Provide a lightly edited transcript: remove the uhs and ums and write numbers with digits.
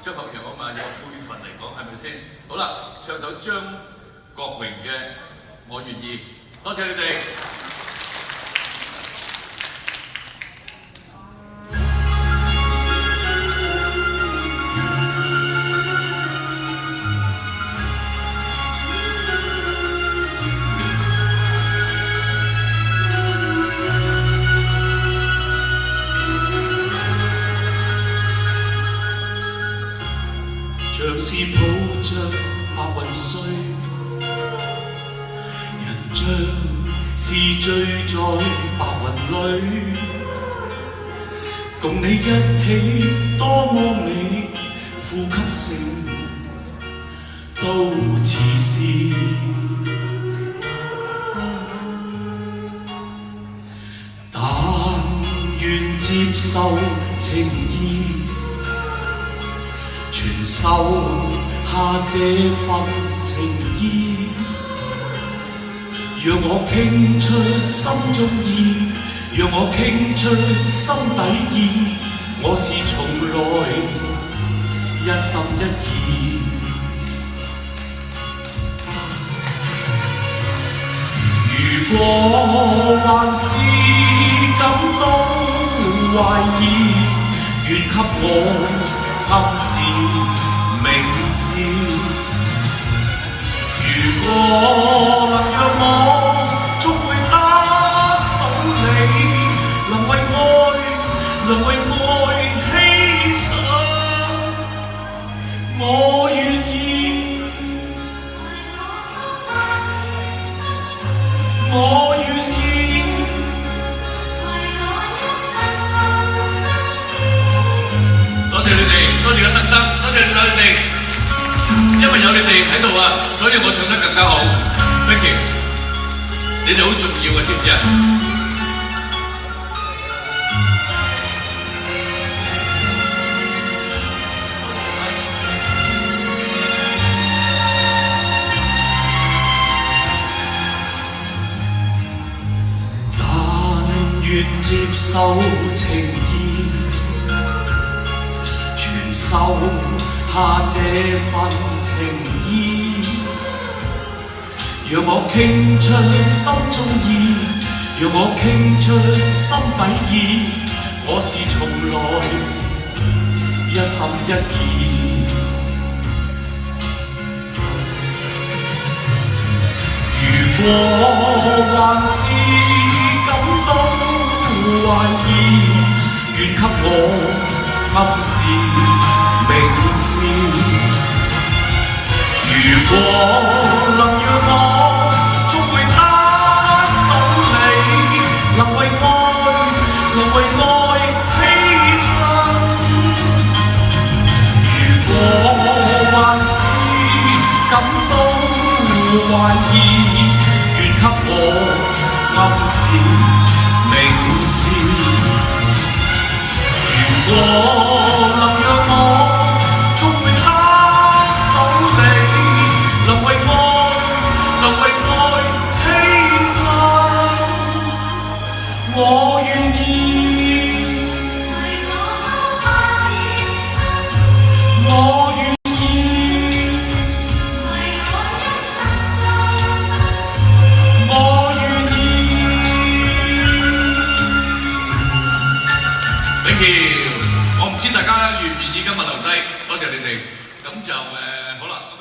張學友啊嘛，有輩份嚟講係咪先？好啦，唱首張國榮嘅《我願意》，多謝你哋。像是抱着白雲睡，人像是醉在白雲裏，共你一起多麼美，呼吸聲都似詩。但願接受情意，傳授下這份情意，讓我傾出心中意，讓我傾出心底意，我是從來一心一意。如果還是感到懷疑，願給我暗示明示，如果能讓我終會得到你，能為愛犧牲，我願意，我願意，多謝你哋，多謝個燈燈，多謝晒你哋，因為有你哋喺度啊，所以我唱得更加好。Thank you， 你哋好重要嘅，知唔知啊？但願接受情意，傳授下這份情意，讓我傾出心中意，讓我傾出心底意，我是從來一心一意。如果還是感到懷疑，願給我暗示明示，如果能讓我終會得到你，能為愛犧牲，如果還是感到懷疑，願給我暗示明示，如果能讓我終會得到你，能為愛犧牲，我願意，我願意，我願意。Thank you， 我唔知大家願唔願意今日留低，多謝你哋。咁就好啦，咁